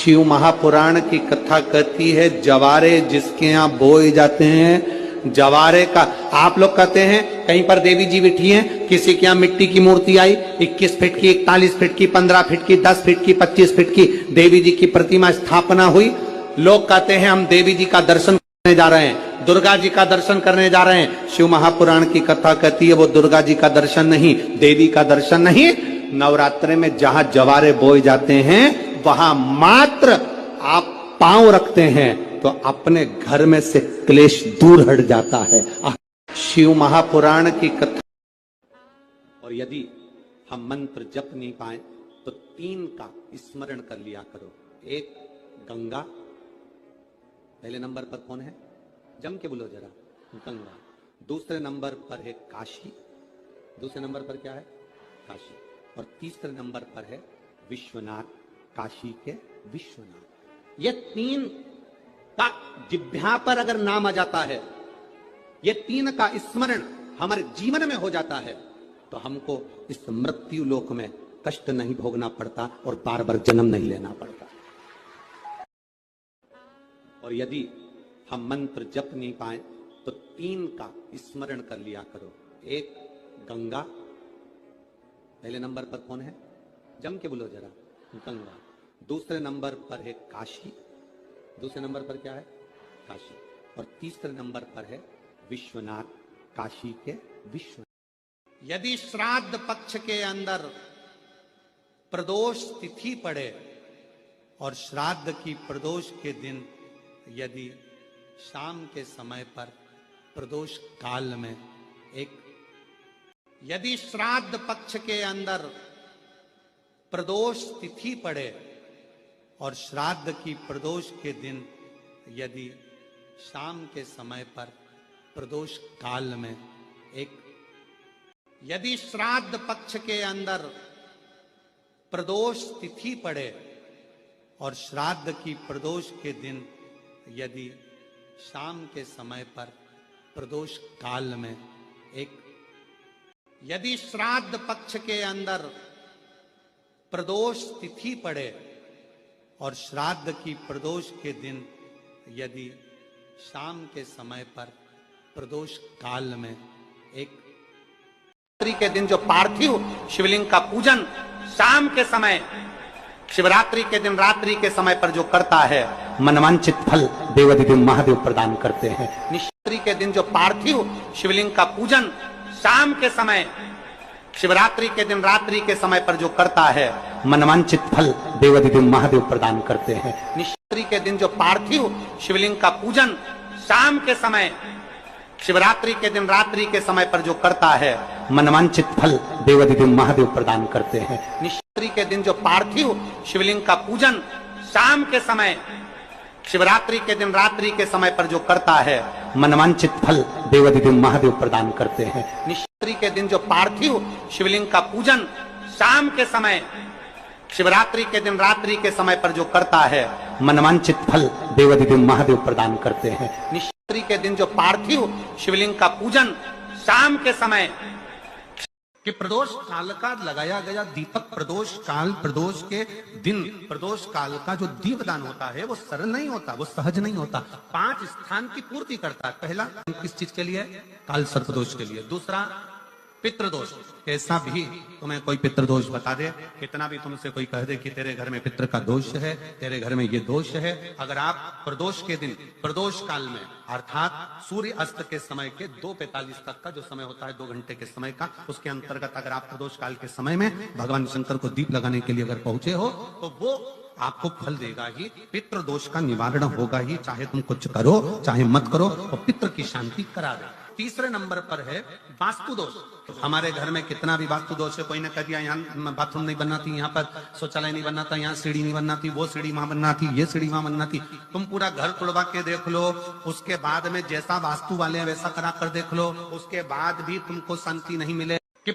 शिव महापुराण की कथा कहती है जवारे जिसके यहाँ बोए जाते हैं, जवारे का आप लोग कहते हैं कहीं पर देवी जी बैठी हैं, किसी के यहाँ मिट्टी की मूर्ति आई 21 फीट की, 41 फीट की, 15 फीट की, 10 फीट की, 25 फीट की देवी जी की प्रतिमा स्थापना हुई। लोग कहते हैं हम देवी जी का दर्शन करने जा रहे हैं, दुर्गा जी का दर्शन करने जा रहे हैं। शिव महापुराण की कथा कहती है वो दुर्गा जी का दर्शन नहीं, देवी का दर्शन नहीं। नवरात्रे में जहां जवारे बोए जाते हैं वहां मात्र आप पांव रखते हैं तो अपने घर में से क्लेश दूर हट जाता है। शिव महापुराण की कथा। और यदि हम मंत्र जप नहीं पाए तो 3 का स्मरण कर लिया करो। 1 गंगा, पहले नंबर पर कौन है, जम के बोलो जरा, गंगा। दूसरे नंबर पर है काशी, दूसरे नंबर पर क्या है, काशी। और तीसरे नंबर पर है विश्वनाथ, काशी के विश्वनाथ। ये 3 का जिह्वा पर अगर नाम आ जाता है, ये 3 का स्मरण हमारे जीवन में हो जाता है तो हमको इस मृत्यु लोक में कष्ट नहीं भोगना पड़ता और बार बार जन्म नहीं लेना पड़ता। और यदि हम मंत्र जप नहीं पाए तो 3 का स्मरण कर लिया करो। 1 गंगा, पहले नंबर पर कौन है, जम के बोलो जरा, गंगा। दूसरे नंबर पर है काशी, दूसरे नंबर पर क्या है, काशी। और तीसरे नंबर पर है विश्वनाथ, काशी के विश्वनाथ। यदि श्राद्ध पक्ष के अंदर प्रदोष तिथि पड़े और श्राद्ध की प्रदोष के दिन यदि शाम के समय पर प्रदोष काल में यदि श्राद्ध पक्ष के अंदर प्रदोष तिथि पड़े और श्राद्ध की प्रदोष के दिन यदि शाम के समय पर प्रदोष काल में यदि श्राद्ध पक्ष के अंदर प्रदोष तिथि पड़े और श्राद्ध की प्रदोष के दिन यदि शाम के समय पर प्रदोष काल में यदि श्राद्ध पक्ष के अंदर प्रदोष तिथि पड़े और श्राद्ध की प्रदोष के दिन यदि शाम के समय पर प्रदोष काल में शिवरात्रि के दिन जो पार्थिव शिवलिंग का पूजन शाम के समय, शिवरात्रि के दिन रात्रि के समय पर जो करता है मनवांचित फल देवाधिदेव महादेव प्रदान करते हैं। शिवरात्रि के दिन जो पार्थिव शिवलिंग का पूजन शाम के समय, शिवरात्रि के दिन रात्रि के समय पर जो करता है मनवांचित फल देवाधिदेव महादेव प्रदान करते हैं। शिवरात्रि के दिन जो पार्थिव शिवलिंग का पूजन शाम के समय, शिवरात्रि के दिन रात्रि के समय पर जो करता है मनवांचित फल देवाधिदेव महादेव प्रदान करते हैं। शिवरात्रि के दिन जो पार्थिव शिवलिंग का पूजन शाम के समय, शिवरात्रि के दिन रात्रि के समय पर जो करता है मनवांचित फल देवाधिदेव महादेव प्रदान करते हैं। शिवरात्रि के दिन जो पार्थिव शिवलिंग का पूजन शाम के समय, शिवरात्रि के दिन रात्रि के समय पर जो करता है मनवांचित फल देवाधिदेव महादेव प्रदान करते हैं। शिवरात्रि के दिन जो पार्थिव शिवलिंग का पूजन शाम के समय कि प्रदोष काल का लगाया गया दीपक, प्रदोष काल, प्रदोष के दिन, प्रदोष काल का जो दीपदान होता है वो सरल नहीं होता, वो सहज नहीं होता। 5 स्थान की पूर्ति करता है। पहला किस चीज के लिए, काल सर्पदोष के लिए। दूसरा पितृदोष, कैसा भी तुम्हें कोई पितृदोष बता दे, कितना भी तुमसे कोई कह दे कि तेरे घर में पितृ का दोष है, तेरे घर में ये दोष है, अगर आप प्रदोष के दिन, प्रदोष काल में अर्थात सूर्य अस्त के समय के 2:45 तक का जो समय होता है, 2 घंटे के समय का, उसके अंतर्गत अगर आप प्रदोष काल के समय में भगवान शंकर को दीप लगाने के लिए अगर पहुंचे हो तो वो आपको फल देगा ही, पितृदोष का निवारण होगा ही, चाहे तुम कुछ करो चाहे मत करो, और पितृ की शांति करा दे। तीसरे नंबर पर है वास्तु दोष। हमारे घर में कितना भी वास्तु दोष है, कोई ने कह दिया यहाँ बाथरूम नहीं बनना थी, यहाँ पर शौचालय नहीं बनना था, यहाँ सीढ़ी नहीं बनना थी, वो सीढ़ी वहां बनना थी, ये सीढ़ी वहां बनना थी। तुम पूरा घर तुड़वा के देख लो, उसके बाद में जैसा वास्तु वाले वैसा करा कर देख लो, उसके बाद भी तुमको शांति नहीं मिले कि